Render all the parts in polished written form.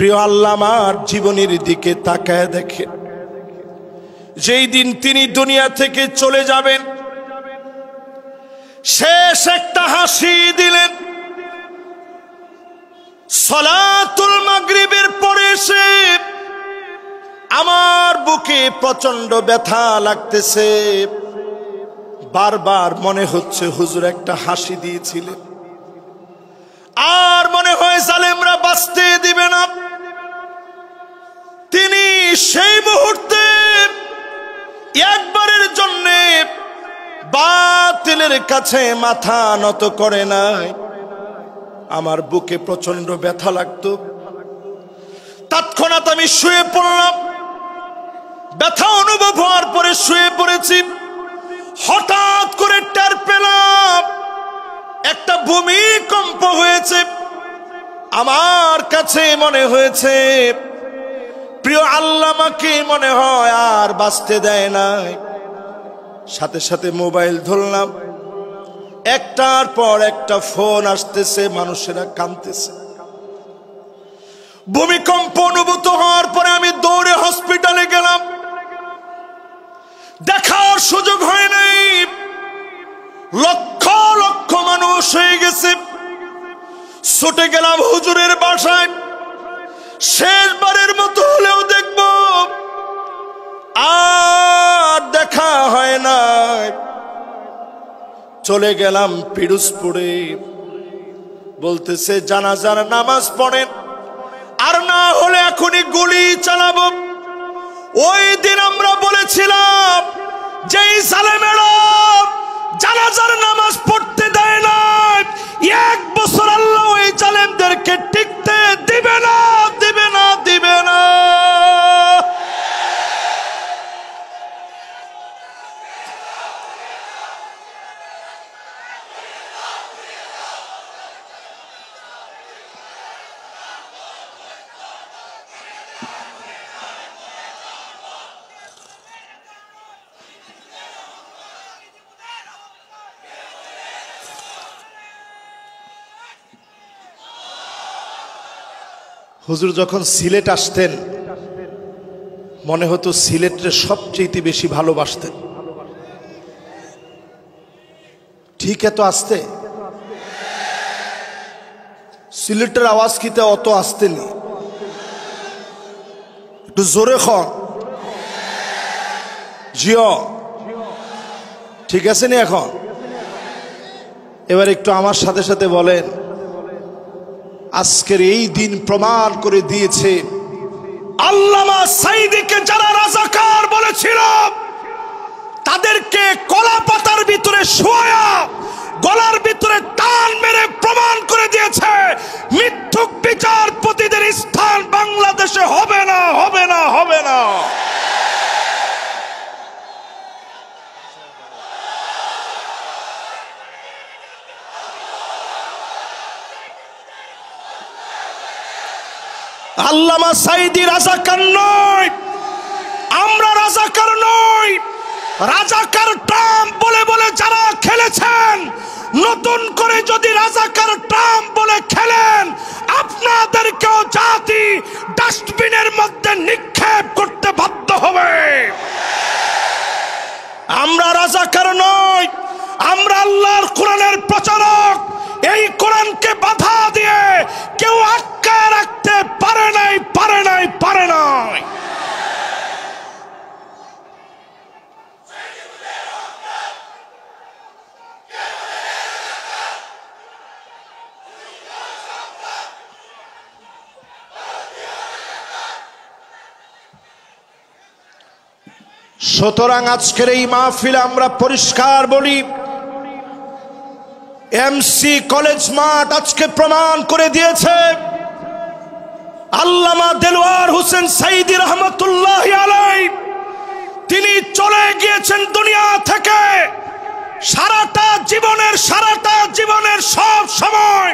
প্রিয় আল্লামার জীবনের দিকে তাকায় দেখে, যেই দিন তিনি দুনিয়া থেকে চলে যাবেন, শেষ একটা হাসি দিলেন। সালাতুল মাগরিবের পরে এসে আমার বুকে প্রচন্ড ব্যথা লাগতেছে। বারবার মনে হচ্ছে হুজুর একটা হাসি দিয়েছিলেন, আর মনে হয় জালেমরা বাঁচতে দিবে না। তিনি সেই মুহূর্তে একবারের জন্য বাতিলের কাছে মাথা নত করে নাই। আমার বুকে প্রচন্ড ব্যথা লাগতো, তৎক্ষণাৎ আমি শুয়ে পড়লাম। ব্যথা অনুভব হওয়ার পরে শুয়ে পড়েছি। হঠাৎ করে টের পেলাম একটা ভূমিকম্প হয়েছে। আমার কাছে মনে হয়েছে প্রিয় আল্লামাকে মনে হয় আর বাঁচতে দেয় নাই। সাথে সাথে মোবাইল ধরলাম, একটার পর একটা ফোন আসতেছে, মানুষেরা কাঁদতেছে। ভূমিকম্প অনুভূত হওয়ার পরে আমি দৌড়ে হসপিটালে গেলাম। দেখার সুযোগ হয় নাই, লক্ষ লক্ষ মানুষ হয়ে গেছে। ছুটে গেলাম হুজুরের বাসায়, শেষবারের মতো হলেও দেখব, আর দেখা হয় না। চলে গেলাম পিরোজপুরে। বলতেছে জানাজার নামাজ পড়েন, আর না হলে এখনই গুলি চালাবো। ওই দিন আমরা বলেছিলাম যে জালেমেরা জানাজার নামাজ পড়তে দেয় না, 1 বছর আল্লাহ ওই জালেমদেরকে টিকতে দিবে না, দিবে না, দিবে না। হুজুর যখন সিলেট আসতেন, মনে হতো সিলেটের সবচেয়ে বেশি ভালোবাসতেন। ঠিক এত আসতে সিলেটের আওয়াজ কিতে অত আসতেনি, একটু জোরে খন জিও, ঠিক আছে নি? এখন এবার একটু আমার সাথে সাথে বলেন, আজকের এই দিন প্রমাণ করে দিয়েছে আল্লামা সাঈদীকে যারা রাজাকার বলেছিল, তাদেরকে কলা পাতার ভিতরে শোয়া গলার ভিতরে টান মেরে প্রমাণ করে দিয়েছে মিথ্যুক বিচারপতিদের স্থান বাংলাদেশে হবে না, হবে না, হবে না। আল্লামা সাঈদী রাজাকার নয়, আমরা রাজাকার নই। রাজাকার ট্রাম্প বলে বলে যারা খেলেছেন, নতুন করে যদি রাজাকার ট্রাম্প বলে খেলেন, আপনাদেরকেও জাতি ডাস্টবিনের মধ্যে নিক্ষেপ করতে বাধ্য হবে। আমরা রাজাকার নই, আমরা আল্লাহর কোরআনের প্রচারক। এই কোরআনকে বাধা দিয়ে কেউ আটকায় রাখতে পারে নাই, পারে নাই, পারে নাই। সুতরাং আজকের এই মাহফিলে আমরা পরিষ্কার বলি, এমসি কলেজ মাঠ আজকে প্রমাণ করে দিয়েছে আল্লামা দেলোয়ার হোসেন সাঈদী রহমতুল্লাহি আলাইহি তিনি চলে গিয়েছেন দুনিয়া থেকে। সারাটা জীবনের সব সময়,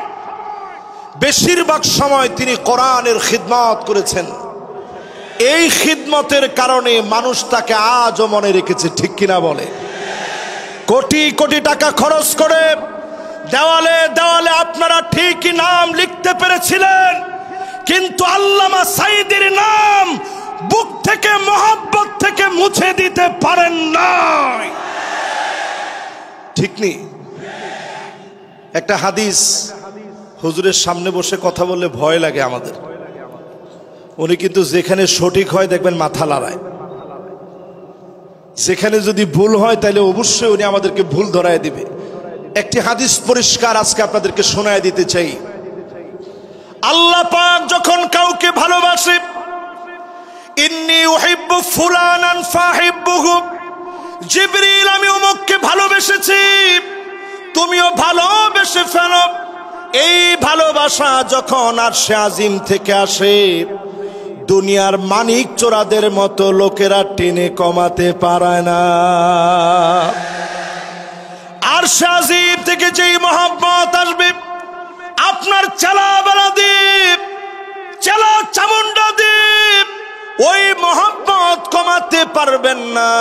বেশিরভাগ সময় তিনি কোরআনের খিদমত করেছেন। এই খিদমতের কারণে মানুষ তাকে আজও মনে রেখেছে, ঠিক কিনা বলে? কোটি কোটি টাকা খরচ করে দেওয়ালে দেওয়ালে আপনারা ঠিকই নাম লিখতে পেরেছিলেন, কিন্তু আল্লামা সাঈদীর নাম বুক থেকে মহব্বত থেকে মুছে দিতে পারেন নাই। ঠিক নেই? একটা হাদিস, হুজুরের সামনে বসে কথা বললে ভয় লাগে আমাদের। উনি কিন্তু যেখানে সঠিক হয় দেখবেন মাথা লড়ায়, যেখানে যদি ভুল হয় তাহলে অবশ্যই উনি আমাদেরকে ভুল ধরায় দিবে। একটি হাদিস পরিষ্কার আজকে আপনাদেরকে শোনায় দিতে চাই। আল্লাহ পাক যখন কাউকে ভালোবাসে, ইন্নী উহিব্বু ফুলানান ফাহিব্বুহু, জিবরিল আমি অমুককে ভালোবেসেছি, তুমিও ভালোবেসে ফেলো। এই ভালোবাসা যখন আরশে আজিম থেকে আসে, দুনিয়ার মানিক চোরাদের মতো লোকেরা টেনে কমাতে পারে না। আরশে আজিম থেকে যেই মহব্বত আসবে, আপনার চেলা বেলা দ্বীপ, চেলা চামুন্ডা দ্বীপ, ওই মহব্বত কমাতে পারবেন না।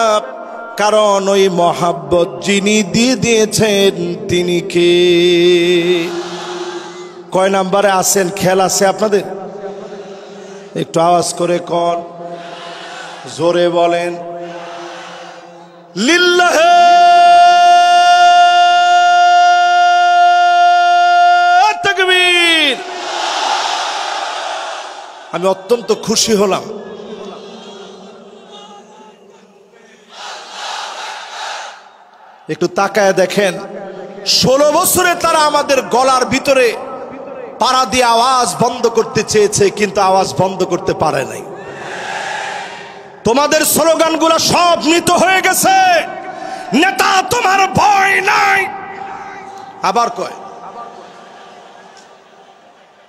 কারণ ওই মহব্বত যিনি দিয়ে দিয়েছেন তিনি কে? কয় নাম্বারে আছেন খেয়াল আছে আপনাদের? একটু আওয়াজ করে কোন, জোরে বলেন লিল্লাহে তাকবীর। আমি অত্যন্ত খুশি হলাম। একটু তাকায় দেখেন, 16 বছরে তারা আমাদের গলার ভিতরে পাড়া দিয়ে আওয়াজ বন্ধ করতে চেয়েছে, কিন্তু আওয়াজ বন্ধ করতে পারে নাই। তোমাদের স্লোগানগুলো সব মৃত হয়ে গেছে। নেতা তোমার ভয় নাই। আবার কয়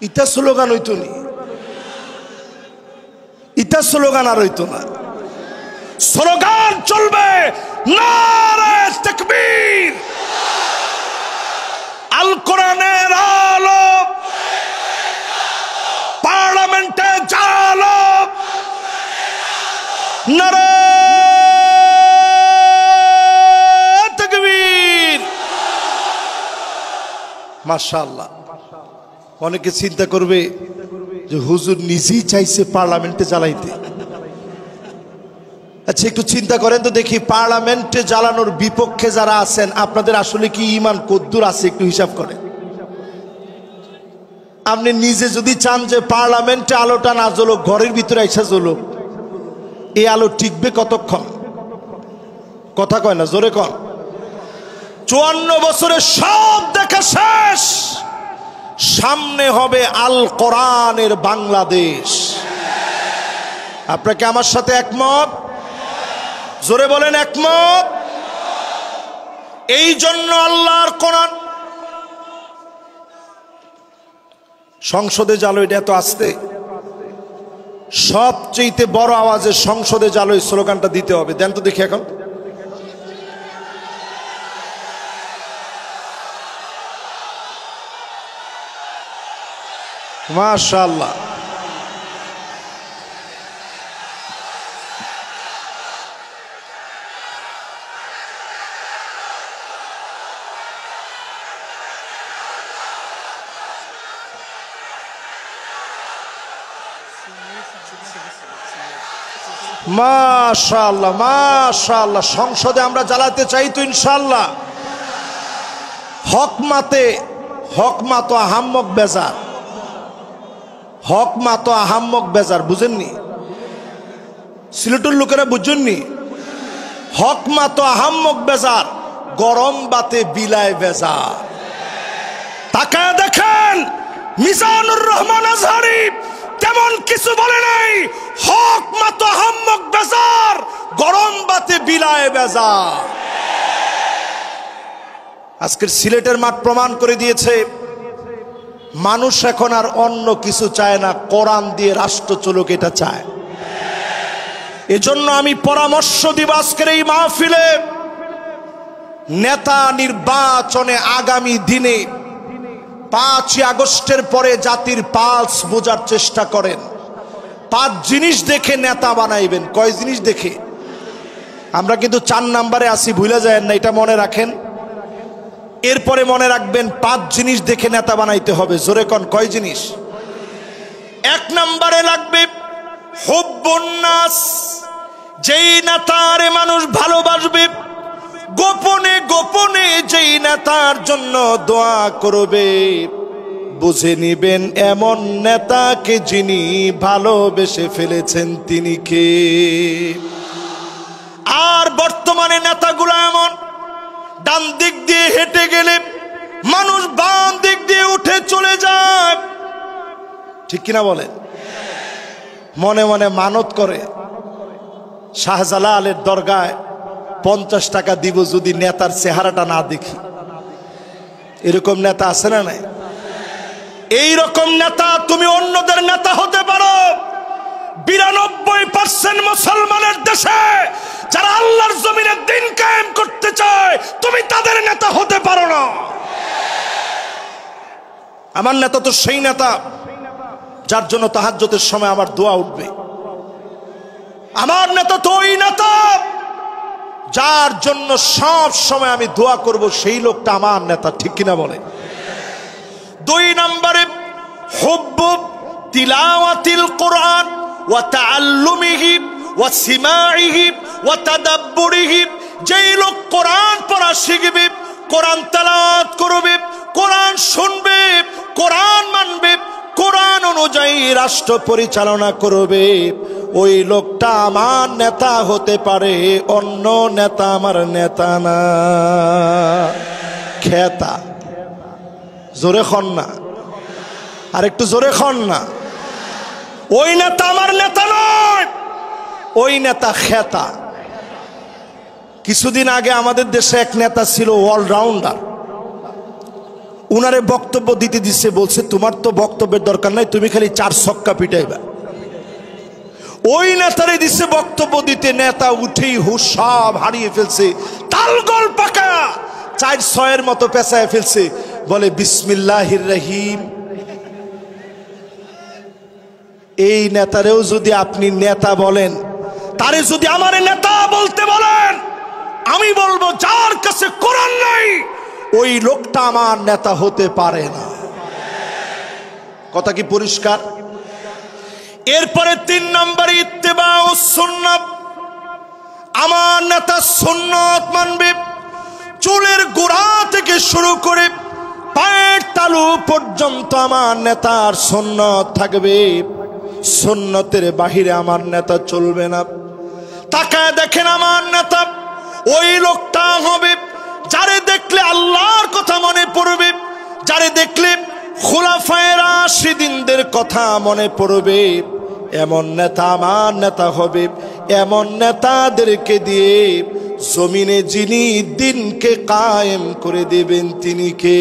ইটা স্লোগান হইতো নি, ইটা স্লোগান আর হইতো না। স্লোগান চলবে নারে তাকবীর, আল কোরআনের আলো, পার্লামেন্টে জালো, নারে তাকবীর। মাশাআল্লাহ। অনেকে চিন্তা করবে যে হুজুর নিজেই চাইছে পার্লামেন্টে জ্বালাইতে। আচ্ছা একটু চিন্তা করেন তো দেখি, পার্লামেন্টে জ্বালানোর বিপক্ষে যারা আছেন আপনাদের আসলে কি ঈমান কদ্দুর আছে? একটু হিসাব করেন। আপনি নিজে যদি চান যে পার্লামেন্টে আলোটা না জ্বলুক, ঘরের ভিতরে আইসা জ্বলুক, এই আলো টিকবে কতক্ষণ? কথা কয় না, জোরে কন। 54 বছরে সব দেখা শেষ, সামনে হবে আল কোরআনের বাংলাদেশ। আপনাকে আমার সাথে একমত? জোরে বলেন একমত। এই জন্য আল্লাহর কোরআন সংসদে জালো, এটা এত আস্তে, সবচেয়ে বড় আওয়াজে সংসদে জালো এই স্লোগানটা দিতে হবে। দেন তো দেখি এখন। মাশাআল্লাহ। মাশাআল্লাহ মাশাআল্লাহ। সংসদে আমরা জ্বালাতে চাই তো ইনশাআল্লাহ। হক মাতো আহাম্মক বেজার, হক মাতো আহাম্মক বেজার, বুঝেননি? সিলেটের লোকেরা বুঝেননি? হক মাতো আহাম্মক বেজার, গরম বাতে বিলায় বেজার। তাকায় দেখেন মিজানুর রহমান আজহারি তেমন কিছু বলে নাই। হক মাতো আহাম্মক বেজার, গরম বাতে বিলায় বেজার। আজকের সিলেটের মাঠ প্রমাণ করে দিয়েছে মানুষ এখন আর অন্য কিছু চায় না, কোরআন দিয়ে রাষ্ট্র চলুক এটা চায়। এজন্য আমি পরামর্শ দিব আজকের এই মাহফিলে, নেতা নির্বাচনে আগামী দিনে 5ই আগস্টের পরে জাতির পালস বোঝার চেষ্টা করেন। 5 জিনিস দেখে নেতা বানাইবেন। কয় জিনিস দেখে? আমরা কিন্তু 4 নম্বরে আসি, ভুলে যায় না, এটা মনে রাখেন। এরপরে মনে রাখবেন 5 জিনিস দেখে নেতা বানাইতে হবে। জোরে কোন, কয় জিনিস? এক নম্বরে লাগবে হুব্বুন নাস, যেই নেতারে মানুষ ভালোবাসবে, গোপনে গোপনে যেই নেতার জন্য দোয়া করবে, বুঝে নিবেন এমন নেতাকে যিনি ভালোবেসে ফেলেছেন তিনি কে। আর বর্তমানে নেতাগুলো এমন, ডান দিক দিয়ে হেঁটে গেলে মানুষ বাম দিক দিয়ে উঠে চলে যায়, ঠিক কিনা বলেন? মনে মনে মানত করে শাহজালালের দরগায় 50 টাকা দিব যদি নেতার চেহারাটা না দেখি। এরকম নেতা আছে না নাই? এই রকম নেতা তুমি অন্যদের নেতা হতে পারো। 92% মুসলমানের দেশে যারা আল্লাহর জমিনে দিন কায়েম করতে চায়, তুমি তাদের নেতা হতে পারো না। আমার নেতা তো সেই নেতা যার জন্য তাহাজ্জুদের সময় আমার দোয়া উঠবে। আমার নেতা তো ওই নেতা যার জন্য সব সময় আমি দোয়া করব, সেই লোকটা আমার নেতা, ঠিক কিনা বলে? 2 নম্বরে হুব্বু তিলাওয়াতিল কোরআন ওয়া তাআল্লুমিহি ওয়া সিমাইহি ওয়া তাদাব্বুরিহি, যেই লোক কোরআন পড়া শিখবে, কোরআন তেলাওয়াত করবে, কোরআন শুনবে, কোরআন মানবে, কোরআন অনুযায়ী রাষ্ট্র পরিচালনা করবে, ওই লোকটা আমার নেতা হতে পারে, অন্য নেতা আমার নেতা না। খেতা জোরে খন না, আর একটু জোরে খন না। ওই নেতা আমার নেতা নয়, ওই নেতা খেতা। কিছুদিন আগে আমাদের দেশে এক নেতা ছিল অলরাউন্ডার, উনারে বক্তব্য দিতে দিচ্ছে, বলছে তোমার তো বক্তব্যের দরকার নাই, তুমি খালি 4 ছক্কা পিটাইবা। ওই নেতারে দিচ্ছে বক্তব্য দিতে, নেতা উঠেই হুশ সব হারিয়ে ফেলছে, তালগোল পাকা 4-6 মতো পেঁচায় ফেলছে, বলে বিসমিল্লাহির রহিম। এই নেতারেও যদি আপনি নেতা বলেন, তারে যদি আমার নেতা বলতে বলেন, আমি বলবো যার কাছে কোরআন নাই ওই লোকটা আমার নেতা হতে পারে না। কথা কি পরিষ্কার? এরপরে 3 নম্বরে ইত্তেবাউস সুন্নাহ, আমার নেতা সুন্নাত মানবে, চুলের গোড়া থেকে শুরু করে পায়ের তালু পর্যন্ত আমার নেতার সুন্নাত থাকবে, সুন্নতের বাহিরে আমার নেতা চলবে না। তাকায় দেখেন আমার নেতা ওই লোকটা হবে যারে দেখলে আল্লাহর কথা মনে পড়বে, যারে দেখলে খুলাফায়ে রাশিদিনদের কথা মনে পড়বে, এমন নেতা আমার নেতা হবে। এমন নেতাদেরকে দিয়ে জমিনে যিনি দিনকে কায়েম করে দেবেন তিনি কে?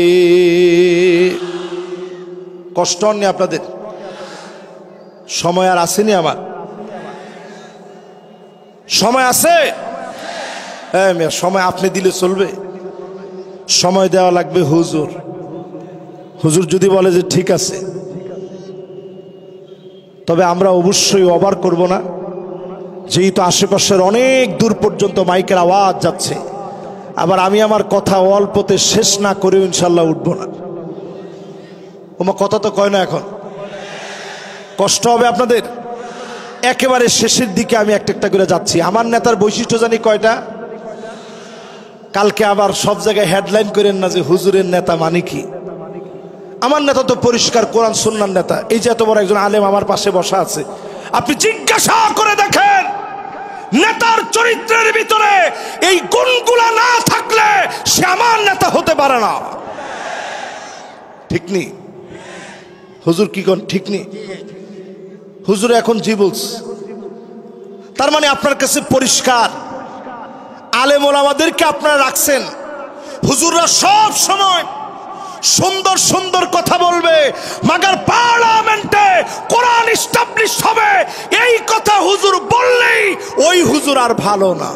কষ্ট হয়নি আপনাদের? সময় আর আসেনি, আমার সময় আছে? সময় আপনি দিলে চলবে? সময় দেওয়া লাগবে হুজুর। হুজুর যদি বলে যে ঠিক আছে, তবে আমরা অবশ্যই ওভার করব না, যেহেতু আশেপাশের অনেক দূর পর্যন্ত মাইকের আওয়াজ যাচ্ছে। আবার আমি আমার কথা অল্পতে শেষ না করে ইনশাল্লাহ উঠবো না। ওমা কথা তো কয় না, এখন কষ্ট হবে আপনাদের। একেবারে শেষের দিকে আমি একটা একটা করে যাচ্ছি। আমার নেতার বৈশিষ্ট্য জানি কয়টা? কালকে আবার সব জায়গায় হেডলাইন করেন না যে হুজুরের নেতা মানে কি। আমার নেতা তো পরিষ্কার কোরআন সুন্নাহর নেতা। এই যে এত বড় একজন আলেম আমার পাশে বসা আছে, আপনি জিজ্ঞাসা করে দেখেন নেতার চরিত্রের ভিতরে এই গুণগুলা না থাকলে সে আমার নেতা হতে পারে না। ঠিক নেই হুজুর? কি কোন ঠিক নেই? হুজুর এখন জি বলছে, তার মানে আপনার কাছে পরিষ্কার আলেম ওলামাদেরকে আপনারা রাখছেন। হুজুররা সব সময় সুন্দর সুন্দর কথা বলবে, মাগার পার্লামেন্টে কোরআন এস্টাবলিশ হবে, এই কথা হুজুর বললেই ওই হুজুর আর ভালো না।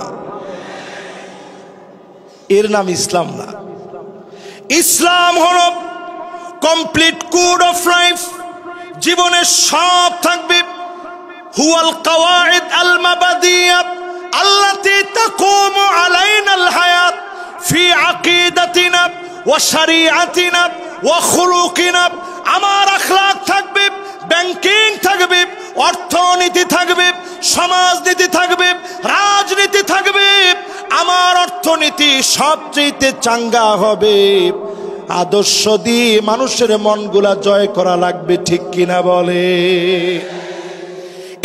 এর নাম ইসলাম না। ইসলাম হলো কমপ্লিট কোড অফ লাইফ, জীবনে সব থাকবে। হুয়াল কাওয়াইদ আল মাবাদিয়া আল্লাতী তাকুমু আলাইনাল হায়াত ফি আকীদাতিনা ওয়া শরীআতিনা ওয়া খুলুকিনা। আমার আখলাক থাকবে, ব্যাংকিং থাকবে, অর্থনীতি থাকবে, সমাজনীতি থাকবে, রাজনীতি থাকবে। আমার অর্থনীতি সবচেয়ে চাঙ্গা হবে। আদর্শ দিয়ে মানুষের মনগুলা জয় করা লাগবে, ঠিক কিনা বলে?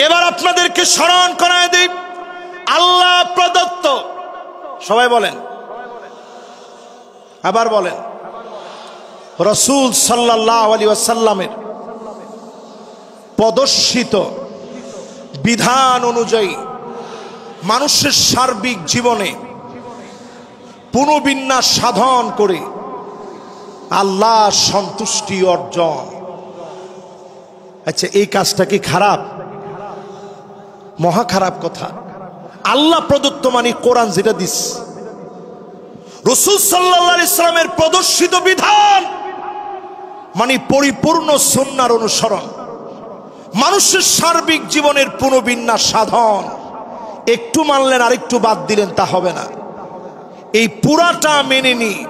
এবার আপনাদেরকে স্মরণ করায় দিই, আল্লাহ প্রদত্ত, সবাই বলেন, আবার বলেন, রাসূল সাল্লাল্লাহু আলাইহি ওয়াসাল্লামের প্রদর্শিত বিধান অনুযায়ী মানুষের সার্বিক জীবনে পুনর্বিন্যাস সাধন করে আল্লাহর সন্তুষ্টি অর্জন। আচ্ছা, এই কাজটা কি খারাপ? মহা খারাপ কথা। আল্লাহ প্রদত্ত মানে কোরআন যেটা দিস, রাসূল সাল্লাল্লাহু আলাইহি ওয়াসাল্লামের প্রদর্শিত বিধান মানে পরিপূর্ণ সুন্নাহর অনুসরণ, মানুষের সার্বিক জীবনের পুনর্বিন্যাস সাধন। একটু মানলেন আর একটু বাদ দিলেন তা হবে না। এই পুরাটা মেনে নিয়ে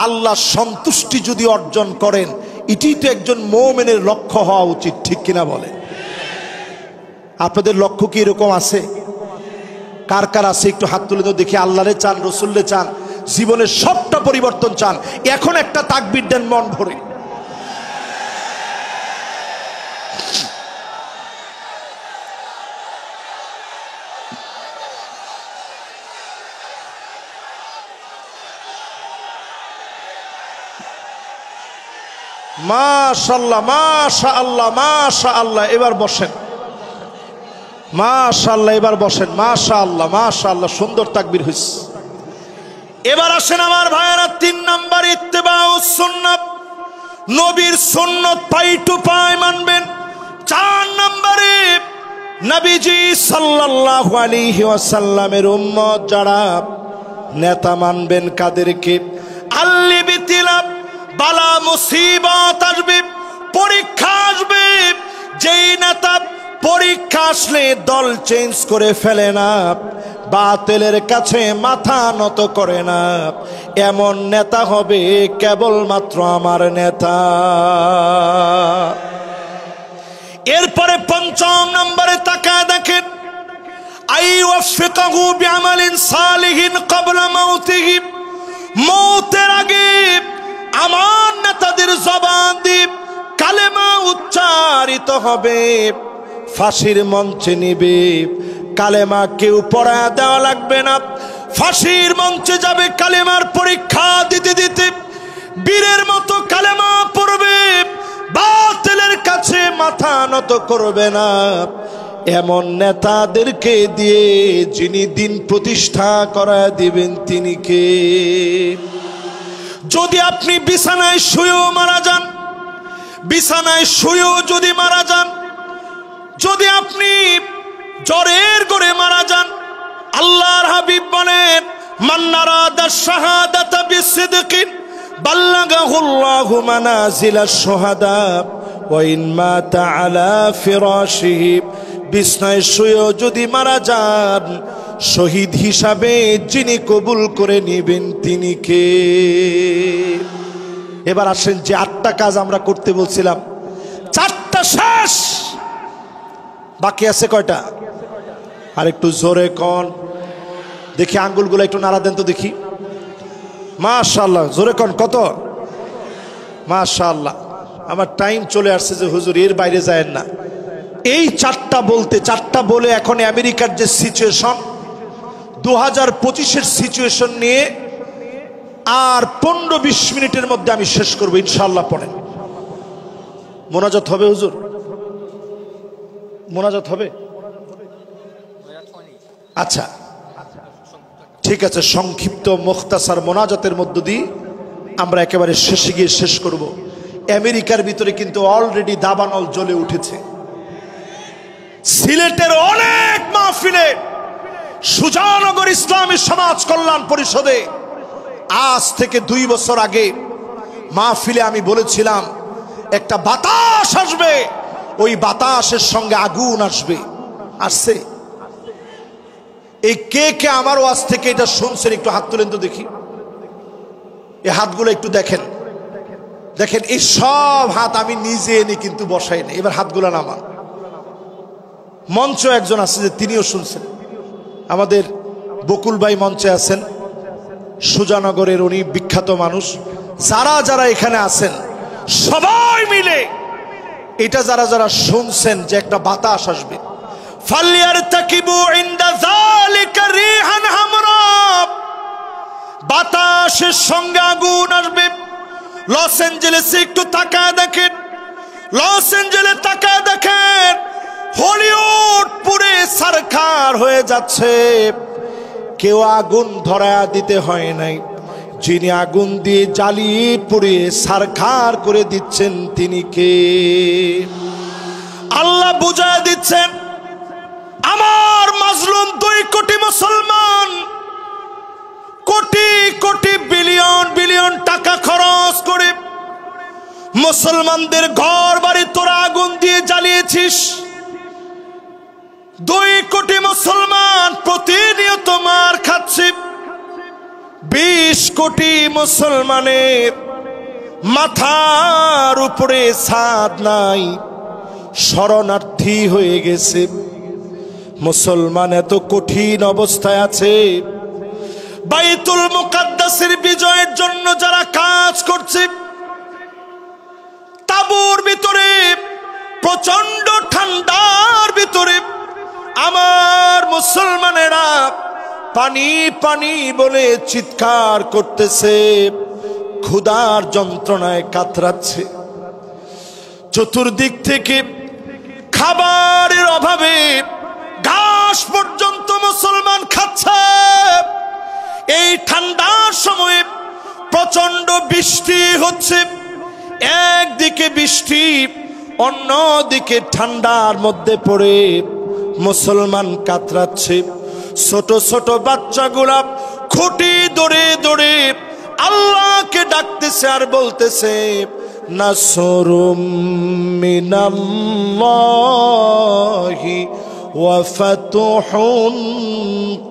আল্লাহর সন্তুষ্টি যদি অর্জন করেন, এটাই তো একজন মুমিনের লক্ষ্য হওয়া উচিত, ঠিক কিনা বলেন? আপনাদের লক্ষ্য কি এরকম আছে? কার কার আছে একটু হাত তুলে তো দেখি। আল্লাহরে চান, রসুলরে চান, জীবনের সবটা পরিবর্তন চান। এখন একটা তাকবীর দেন মন ভরে। মাশাআল্লাহ, মাশাআল্লাহ, মাশাআল্লাহ। এবার বসেন, মাশাআল্লাহ, এবার বসেন, মাশাআল্লাহ, মাশাআল্লাহ, সুন্দর তাকবীর হইছে। এবার আসেন আমার ভাইয়েরা, 3 নাম্বার ইত্তেবাউস সুন্নাত, নবীর সুন্নাত পাই টু পাই মানবেন। 4 নম্বরে নবীজি সাল্লাল্লাহু আলাইহি ওয়াসাল্লামের উম্মত যারা, নেতা মানবেন কাদেরকে? আল্লিবিতিলা, বালা মুসিবত আসবে, পরীক্ষা আসবে, যেই নেতা পরীক্ষা আসলে দল চেঞ্জ করে ফেলে না, বাতিলের কাছে মাথা নত করে না, এমন নেতা হবে কেবলমাত্র আমার নেতা। এরপরে 5 নম্বরে তাকায় দেখেন, আইওয়াফিকাহু বিআমালিন সালিহিন ক্বাবলা মাউতিহি, মওতের আগে আমার নেতাদের জবান দিয়ে কালেমা উচ্চারিত হবে, ফাঁসির মঞ্চে নিবে, কালেমা কেউ পড়া দেওয়া লাগবে না, ফাঁসির মঞ্চে যাবে কালেমার পরীক্ষা দিতে দিতে বীরের মতো কালেমা পড়বে, বাতিলের কাছে মাথা নত করবে না। এমন নেতাদেরকে দিয়ে যিনি দিন প্রতিষ্ঠা করা দিবেন তিনি কে? যদি আপনি বিছানায় শুয়েও মারা যান, বিছানায় শুয়েও যদি মারা যান, যদি আপনি জ্বরের ঘরে মারা যান, আল্লাহর হাবিব বলেন, মান নারাদা শাহাদাতা বিসিদকিন বাল্লাগাহুল্লাহু মানাজিলাশ শুহাদা ওয়া ইন মাতা আলা ফিরাশিহি, বিছানায় শুয়েও যদি মারা যান, শহীদ হিসাবে যিনি কবুল করে নেবেন তিনি কে? এবার আসেন, যে 8টা কাজ আমরা করতে বলছিলাম, 4টা শেষ, বাকি আছে কয়টা? আর একটু জোরে কোন দেখি, আঙ্গুলগুলো একটু নাড়া দেন তো দেখি। মাশাআল্লাহ, জোরে কোন কত? মাশাআল্লাহ। আমার টাইম চলে আসছে যে হুজুর এর বাইরে যায়েন না। এই 4টা বলতে, 4টা বলে এখন আমেরিকার যে সিচুয়েশন, 2025-এর সিচুয়েশন নিয়ে আর 15-20 মিনিটের মধ্যে আমি শেষ করবো ইনশাআল্লাহ। পড়েন, মোনাজাত হবে হুজুর, মোনাজাত হবে? আচ্ছা ঠিক আছে, সংক্ষিপ্ত মুখতাসার মোনাজাতের মধ্য দিয়ে আমরা একেবারে শেষে গিয়ে শেষ করব। আমেরিকার ভিতরে কিন্তু অলরেডি দাবানল জ্বলে উঠেছে। সিলেটের অনেক মাহফিলে, সুজানগর ইসলামী সমাজ কল্যাণ পরিষদে আজ থেকে 2 বছর আগে মাহফিলে আমি বলেছিলাম একটা বাতাস আসবে, ওই বাতাসের সঙ্গে আগুন আসবে। আসছে? এই কে কে আমার ওয়াজ থেকে এটা শুনছেন একটু হাত তুলেন তো দেখি। এই হাতগুলো একটু দেখেন, দেখেন এই সব হাত আমি নিজে এনে কিন্তু বসাই না। এবার হাতগুলো নামান। মঞ্চ একজন আছে যে তিনিও শুনছেন, আমাদের বকুল ভাই মঞ্চে আছেন, সুজানগরের উনি বিখ্যাত মানুষ। যারা যারা এখানে আছেন সবাই মিলে এটা যারা যারা শুনছেন যে একটা বাতাস আসবে, ফালিয়ারতাকিবু ইনদা যালিকা রিহান হামরা, বাতাসের সঙ্গে আগুন আসবে। লস অ্যাঞ্জেলেসে একটু তাকায় দেখেন, লস অ্যাঞ্জেলেস তাকায় দেখেন, হলিউড পুরে সারখার হয়ে যাচ্ছে। কেউ আগুন ধরায়া দিতে হয় নাই, যিনি আগুন দিয়ে জ্বালিয়ে পুড়িয়ে সারখার করে দিচ্ছেন তিনি কে? আল্লাহ বুঝায় দিচ্ছেন, আমার মাজলুম 2 কোটি মুসলমান কোটি কোটি বিলিয়ন বিলিয়ন টাকা খরচ করে মুসলমানদের ঘর বাড়ি তোরা আগুন দিয়ে জ্বালিয়েছিস। 2 কোটি মুসলমান প্রতিনিয়ত মার খাচ্ছে। 20 কোটি মুসলমানের মাথার উপরে ছাদ নাই, শরণার্থী হয়ে গেছে। মুসলমান এত কঠিন অবস্থায় আছে। বাইতুল মুকাদ্দাসের বিজয়ের জন্য যারা কাজ করছে, তাঁবুর ভিতরে প্রচন্ড ঠান্ডার ভিতরে আমার মুসলমানেরা পানি পানি বলে চিৎকার করতেছে, ক্ষুধার যন্ত্রণায় কাতরাচ্ছে। চতুর্দিক থেকে খাবারের অভাবে ঘাস পর্যন্ত মুসলমান খাচ্ছে। এই ঠান্ডার সময়ে প্রচন্ড বৃষ্টি হচ্ছে, একদিকে বৃষ্টি অন্যদিকে ঠান্ডার মধ্যে পড়ে মুসলমান কাতরাচ্ছে। ছোট ছোট বাচ্চাগুলা খুঁটি দৌড়ে দৌড়ে আল্লাহকে ডাকতেছে আর বলতেছে, নাসরুম মিনাল্লাহি ওয়া ফাতুহুন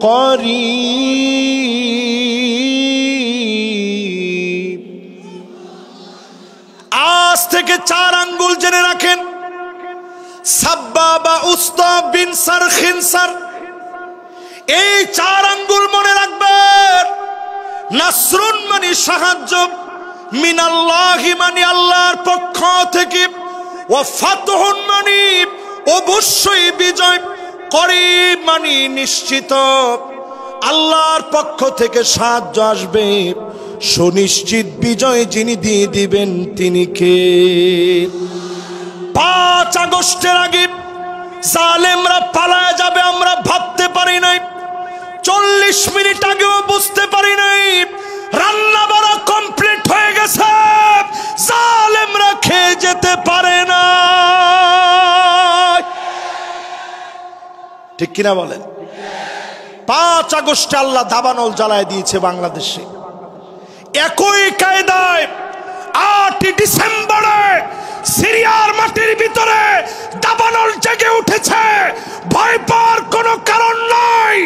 করিব। আজ থেকে 4 আঙ্গুল জেনে রাখেন, সাব্বাবা উস্তা বিন সার খিনসার, এই 4 আঙ্গুল মনে রাখবেন। নাসরুন মানে সাহায্য, মিনাল্লাহি মানে আল্লাহর পক্ষ থেকে, ওয়া ফাতহুন মানে অবশ্যই বিজয়, করিব মানে নিশ্চিত আল্লাহর পক্ষ থেকে সাহায্য আসবে। সুনিশ্চিত বিজয় যিনি দিয়ে দিবেন তিনি কে? 5 আগস্টের আগে জালেমরা পালায় যাবে আমরা ভাবতে পারি নাই। 40 মিনিট আগেও বুঝতে পারি নাই। রান্না বাড়া কমপ্লিট হয়ে গেছে, জালেমরা খেয়ে যেতে পারে না। ঠিক কিনা বলেন? 5 আগস্টে আল্লাহ দাবানল জ্বালায় দিয়েছে বাংলাদেশে। একই কায়দায় 8 ডিসেম্বরে সিরিয়ার মাটির ভিতরে দাবানল জেগে উঠেছে। ভয় পাওয়ার কোনো কারণ নাই।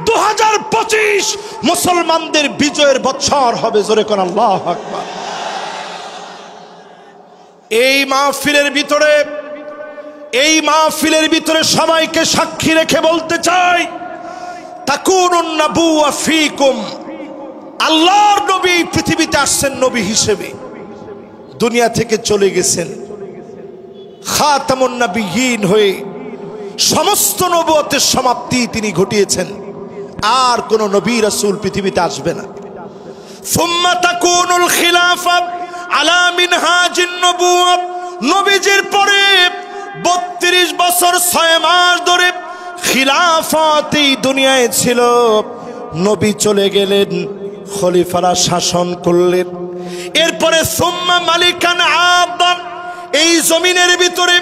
2025 মুসলমানদের বিজয়ের বছর হবে। জোরে কোন আল্লাহু আকবার। এই মাহফিলের ভিতরে সবাইকে সাক্ষী রেখে বলতে চাই, তাকুনুন নাবুওয়া ফীকুম, আল্লাহর নবী পৃথিবীতে আসছেন নবী হিসেবে, দুনিয়া থেকে চলে গেছেন খাতামুন নবিয়্যিন হয়ে। সমস্ত নবুয়তের সমাপ্তি তিনি ঘটিয়েছেন। আর কোন নবী রাসূল পৃথিবীতে আসবে না। সুম্মা তাকুনুল খিলাফা আলা মিনহাজিন নবুওয়া, নবীজির পরে 32 বছর 6 মাস ধরে খিলাফত এই দুনিয়ায় ছিল। নবী চলে গেলেন, খলিফারা শাসন করলেন। এরপরে সুম্মা মালিকান আদম, এই জমিনের ভিতরে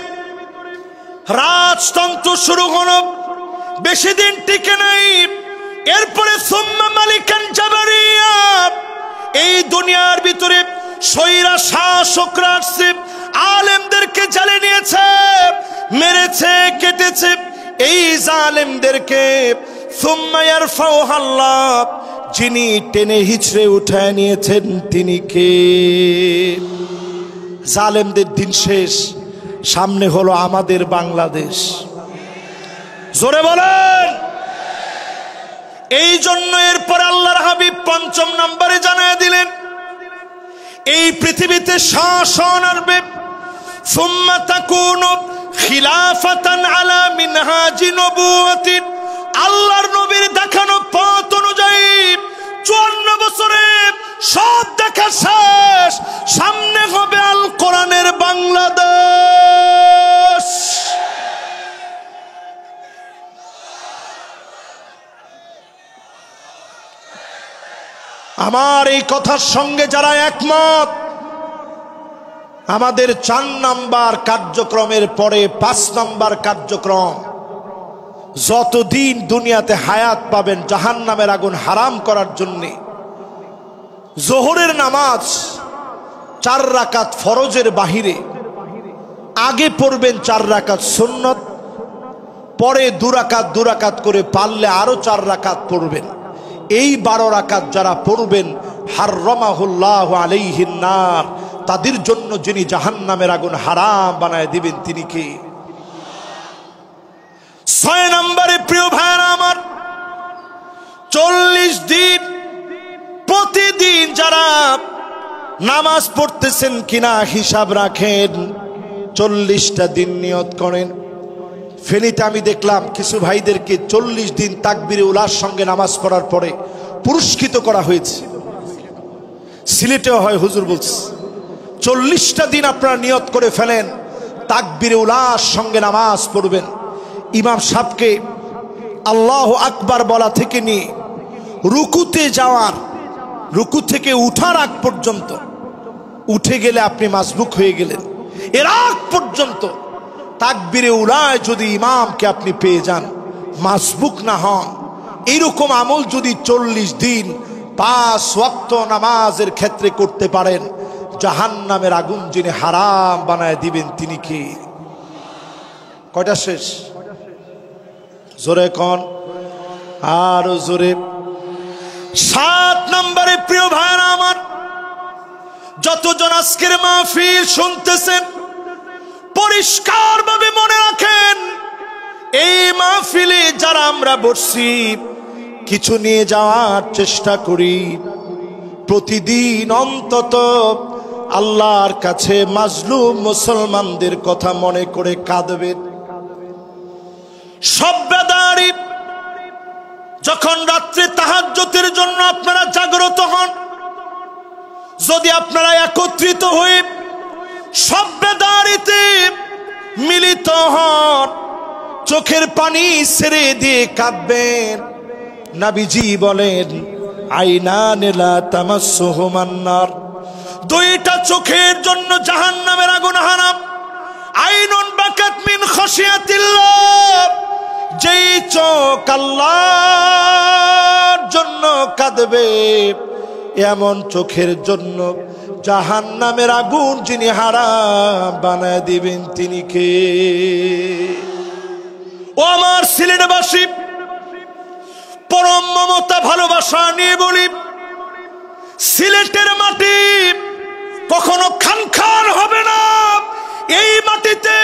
রাজতন্ত্র শুরু হলো, বেশি দিন টিকে নাই। এরপরে সুম্মা মালিকান জাবারিয়া, এই দুনিয়ার ভিতরে স্বৈরা শাসকরা আসছে, আলেমদেরকে জ্বালিয়ে নিয়েছে, মেরেছে, কেটেছে এই জালেমদেরকে। সুম্মা ইয়ারফাউহা আল্লাহ, যিনি টেনে হিচড়ে উঠায় নিয়েছেন তিনি কে? জালেমদের দিন শেষ, সামনে হলো আমাদের বাংলাদেশ। জোরে বলেন। এই জন্য এরপরে আল্লাহর হাবিব ৫ম নম্বরে জানায় দিলেন, এই পৃথিবীতে শাসন আসবে, সুম্মা তাকুনু খিলাফাতান আলা মিনহাজি নবুওয়াতিন, আল্লাহর নবীর দেখানো পথ অনুযায়ী ৫৪ বছরে সব দেখা শেষ, সামনে হবে আল কোরআনের বাংলাদেশ। আমার এই কথার সঙ্গে যারা একমত, আমাদের ৪ নাম্বার কার্যক্রমের পরে ৫ নাম্বার কার্যক্রম, যতদিন দুনিয়াতে হায়াত পাবেন জাহান্নামের আগুন হারাম করার জন্য জোহরের নামাজ ৪ রাকাত ফরজের বাহিরে আগে পড়বেন ৪ রাকাত সুন্নত, পরে ২ রাকাত করে পারলে আরো ৪ রাকাত পড়বেন। এই ১২ রাকাত যারা পড়বেন, হাররামাহুল্লাহু আলাইহিন নার, তাদের জন্য যিনি জাহান্নামের আগুন হারাম বানায় দিবেন তিনি কে? ৬ নম্বরে প্রিয় ভাইরা আমার, ৪০ দিন প্রতিদিন যারা নামাজ পড়তেছেন কিনা হিসাব রাখেন, ৪০টা দিন নিয়ত করেন। ফেনীতে আমি দেখলাম কিছু ভাইদেরকে ৪০ দিন তাকবীরে উলার সঙ্গে নামাজ পড়ার পরে পুরস্কৃত করা হয়েছে। সিলেটেও হয়, হুজুর বলছে ৪০টা দিন আপনারা নিয়ত করে ফেলেন, তাকবীরে উলার সঙ্গে নামাজ পড়বেন। ইমাম সাহেবকে আল্লাহু আকবার বলা থেকে নিয়ে রুকুতে যাওয়ার, রুকু থেকে উঠার আগ পর্যন্ত, উঠে গেলে আপনি মাসবুক হয়ে গেলেন, এর আগ পর্যন্ত তাকবীরে উলায় যদি ইমামকে আপনি পেয়ে যান, মাসবুক না হন, এইরকম আমল যদি ৪০ দিন ৫ ওয়াক্ত নামাজের ক্ষেত্রে করতে পারেন, জাহান্নামের আগুন যিনি হারাম বানায় দিবেন তিনি কে? কয়টা শেষ? জোরে কোন, আরো জোরে। ৭ নম্বরে প্রিয় ভাইরা আমার, যতজন আজকের মাহফিল শুনতেছেন পরিষ্কার ভাবে মনে রাখেন, এই মাহফিলে যারা আমরা বসছি কিছু নিয়ে যাওয়ার চেষ্টা করি, প্রতিদিন অন্তত আল্লাহর কাছে মাজলুম মুসলমানদের কথা মনে করে কাঁদবেন। সব্যদারি যখন রাত্রে তাহাজ্জুদের জন্য আপনারা জাগ্রত হন, যদি আপনারা একত্রিত হয়ে সব্যদারিতে মিলিত হন, চোখের পানি ছেড়ে দিয়ে কাঁদবেন। নবীজি বলেন, আইনান লা তামাসসুহুমান নার, ২টা চোখের জন্য জাহান্নামের আগুন হারাম। আইনুন বাকাত মিন খাশিয়াতিল্লাহ, যেই চোখ আল্লাহর জন্য কাঁদবে, এমন চোখের জন্য জাহান্নামের আগুন যিনি হারাম বানায় দিবেন তিনি কে? ও আমার সিলেটবাসী, পরম মমতা ভালোবাসা নিয়ে বলি, সিলেটের মাটি কখনো খানখান হবে না। এই মাটিতে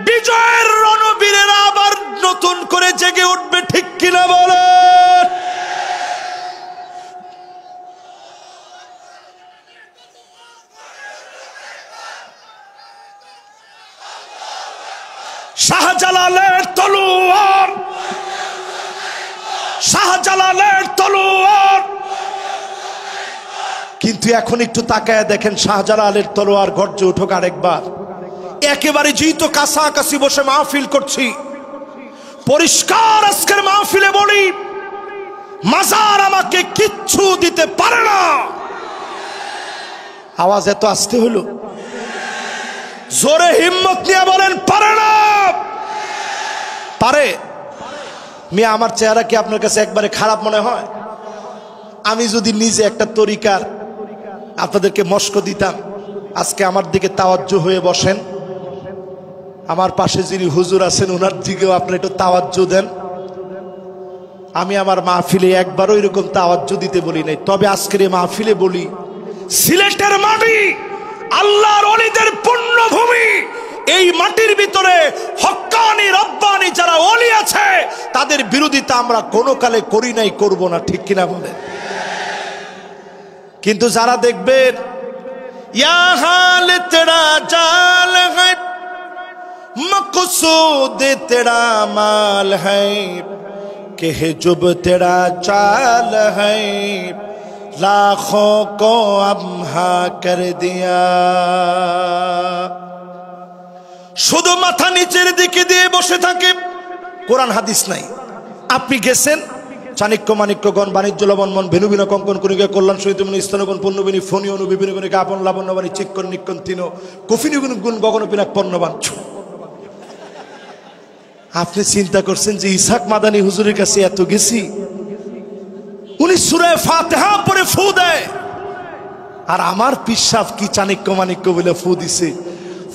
বিজয়ের রণবীরেরা আবার নতুন করে জেগে উঠবে, ঠিক কিনা বলেন? শাহজালালের তলোয়ার, শাহজালালের তলোয়ার। কিন্তু এখন একটু তাকায় দেখেন, শাহজালালের তলোয়ার গর্জে উঠুক আরেকবার। একেবারে যেহেতু কাছাকাছি বসে মাহফিল করছি, পরিষ্কার আজকের মাহফিলে বলি, মাজার আমাকে কিচ্ছু দিতে পারে না। আওয়াজ এত আসতে হলো, জোরে হিম্মত নিয়ে বলেন, পারে না। পারে। মিয়া, আমার চেহারা কি আপনার কাছে একবারে খারাপ মনে হয়? আমি যদি নিজে একটা তরিকার আপনাদেরকে মস্ক দিতাম, আজকে আমার দিকে তাওয়াজ্জু হয়ে বসেন, আমার পাশে যিনি হুজুর আছেন ওনার দিকেও আপনি একটু তাওয়াজ্জু দেন। আমি আমার মাহফিলে একবারও এরকম তাওয়াজ্জু দিতে বলি নাই, তবে আজকের এই মাহফিলে বলি, সিলেটের মাটি আল্লাহর ওলিদের পুণ্যভূমি। এই মাটির ভিতরে হক্কানি রব্বানি যারা ওলি আছে তাদের বিরোধিতা আমরা কোনো কালে করি নাই, করব না, ঠিক কিনা বলেন? কিন্তু যারা দেখবেন ইয়া হাল তেরা জাল হ্যায় মকসুদ তেরা মাল হ্যায় কে জুব তেরা চাল হ্যায় লাখোं को अम्हा कर दिया। শুধু মাথা নিচের দিকে দিয়ে বসে থাকে, কোরআন হাদিস নাই। আপনি গেছেন চাণক্য মাণিক্যগণ বাণিজ্য লবণমন ভেনুবিন কঙ্কন কণিকা কল্যাণ সহিত স্তনগণ পণ্যবিনী ফণিয়নু বিভিন্ন গণিকা আপন লাবণ্যবাণী চিক্কর নিক্কন তিন কফিনুগুন গুণ গগন পিনাক পণ্যবান। আপনি চিন্তা করছেন যে ইসহাক মাদানী হুজুরের কাছে এত গেছি, উনি সূরা ফাতিহা পড়ে ফু দেয়, আর আমার পিসাব কি চাণক্য মাণিক্য বলে ফু দিছে।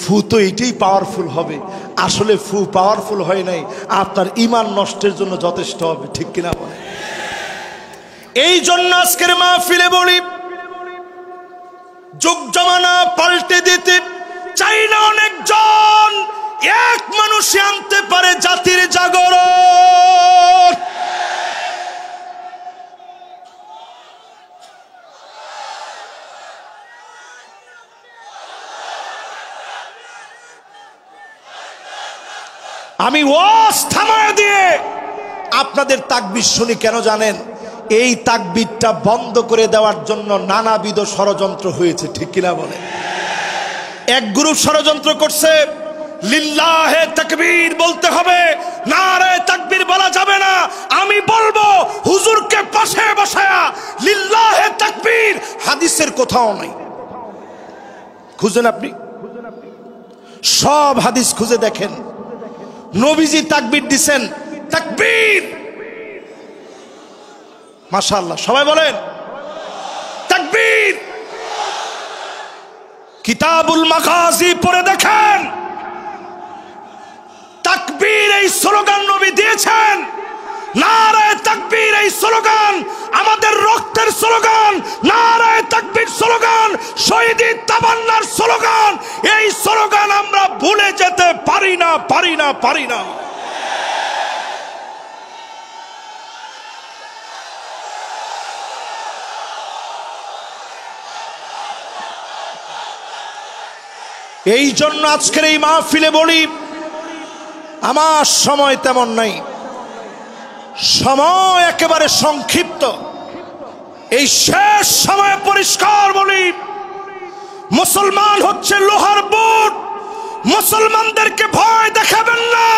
ফু তো এটাই পাওয়ারফুল হবে, আসলে ফু পাওয়ারফুল হয় নাই, আপনার ঈমান নষ্টের জন্য যথেষ্ট হবে, ঠিক কিনা বলে? এই জন্য আজকের মাহফিলে বলি, যুগ জামানা পাল্টে দিতে চাই না অনেকজন, এক মানুষই আনতে পারে জাতির জাগরণ। আমি ওয়াজ থামায় দিয়ে আপনাদের তাকবীর শুনি কেন জানেন? এই তাকবীরটা বন্ধ করে দেওয়ার জন্য নানাবিধ ষড়যন্ত্র হয়েছে, ঠিক কিনা বলে? এক গ্রুপ ষড়যন্ত্র করছে লিল্লাহে তাকবীর বলতে হবে, নারে তাকবীর বলা যাবে না। আমি বলবো হুজুরকে পাশে বসায়া লিল্লাহে তাকবীর হাদিসের কোথাও নাই। খুঁজেন, আপনি সব হাদিস খুঁজে দেখেন, নবীজি তাকবীর দিছেন, তাকবীর, মাশাআল্লাহ, সবাই বলেন তাকবীর। কিতাবুল মাগাজি পড়ে দেখেন, তাকবীর এই স্লোগান নবী দিয়েছেন। নারে তাকবীর এই স্লোগান আমাদের রক্তের স্লোগান, নারে তাকবীর স্লোগান শহীদের তামান্নার স্লোগান। এই স্লোগান আমরা ভুলে যেতে পারি না, পারি না, পারি না। এই জন্য আজকের এই মাহফিলে বলি, আমার সময় তেমন নাই, সময় একেবারে সংক্ষিপ্ত। এই শেষ সময়ে পরিষ্কার বলি, মুসলমান হচ্ছে লোহার বুট, মুসলমানদেরকে ভয় দেখাবেন না।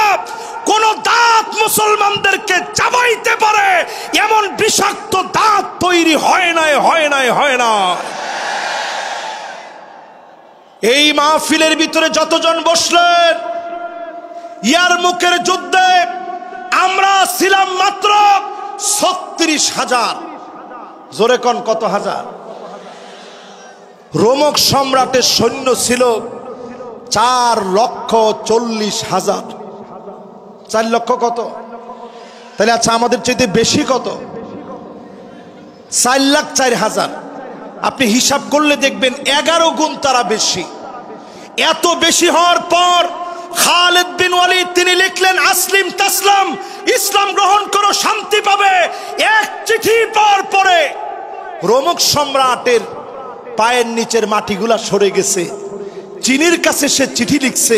কোন দাঁত মুসলমানদেরকে চাবাইতে পারে এমন বিষাক্ত দাঁত তৈরি হয় নাই, হয় নাই, হয় না। এই মাহফিলের ভিতরে যতজন বসলেন, ইয়ারমুকের যুদ্ধে আমরা ছিলাম মাত্র 36,000। জোরে কোন কত হাজার? রোমক সম্রাটের সৈন্য ছিল 4,40,000। 4 লক্ষ কত? তাহলে আচ্ছা, আমাদের চাইতে বেশি কত? 4,04,000। আপনি হিসাব করলে দেখবেন 11 গুণ তারা বেশি। এত বেশি হওয়ার পর খালিদ বিন ওয়ালিদ তিনি লিখলেন, আসলিম তাসলাম, ইসলাম গ্রহণ করো, শান্তি পাবে। এক চিঠি পাওয়ার পরে রোমক সম্রাটের পায়ের নিচের মাটিগুলা সরে গেছে। চীনের কাছে সে চিঠি লিখছে,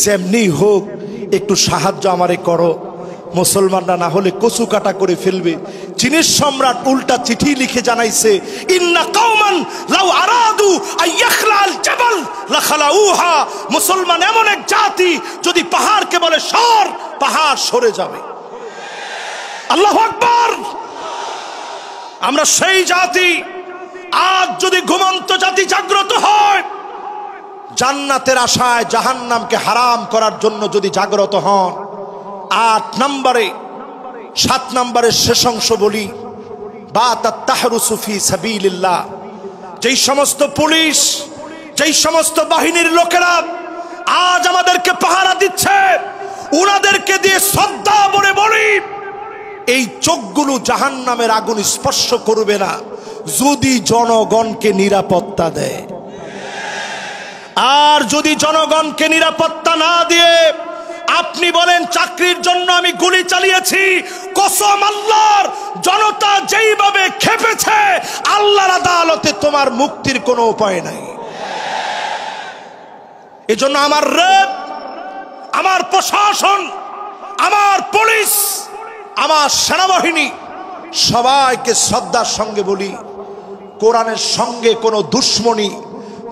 যেমনি হোক একটু সাহায্য আমারে করো, মুসলমানরা না হলে কচু কাটা করে ফেলবে। চীনের সম্রাট উল্টা চিঠি লিখে জানাইছে, ইন্না কওমান লাউ আরাদু আইয়াখলাল জাবাল লাখালাউহা, মুসলমান এমন এক জাতি যদি পাহাড়কে বলে সর, পাহাড় সরে যাবে। আল্লাহু আকবার। আমরা সেই জাতি। আজ যদি ঘুমন্ত জাতি জাগ্রত হয়, জান্নাতের আশায় জাহান্নামকে হারাম করার জন্য যদি জাগ্রত হন, 8 নম্বরে 7 নম্বরের শেষ অংশ বলি, বাতাত তাহরুসু ফি সাবিলিল্লাহ। যেই সমস্ত পুলিশ, যেই সমস্ত বাহিনীর লোকেরা আজ আমাদেরকে পাহারা দিচ্ছে, উনাদেরকে দিয়ে শ্রদ্ধা বলে বলি, এই চোখগুলো জাহান্নামের আগুন স্পর্শ করবে না যদি জনগণকে নিরাপত্তা দেয়। আর যদি জনগণকে নিরাপত্তা না দিয়ে আপনি বলেন চাকরির জন্য আমি গুলি চালিয়েছি, কসম আল্লাহর, জনতা যেইভাবে খেপেছে আল্লাহর আদালতে তোমার মুক্তির কোনো উপায় নাই। এজন্য আমার র্যাব, আমার প্রশাসন, আমার পুলিশ, আমার সেনাবাহিনী সবাইকে শ্রদ্ধার সঙ্গে বলি, কোরআনের সঙ্গে কোনো দুশ্মনী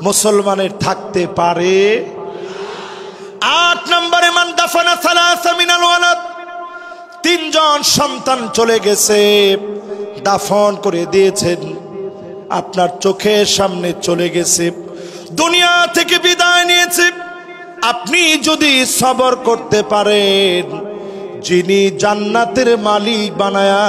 মুসলমানের থাকতে পারে। 8 নম্বরে মান দাফানা সালাসা মিনাল ওয়ালাদ, 3 জন সন্তান চলে গেছে, দাফন করে দিয়েছেন, আপনার চোখের সামনে চলে গেছে, দুনিয়া থেকে বিদায় নিয়েছে। আপনি যদি সবর করতে পারেন, যিনি জান্নাতের মালিক বানায়া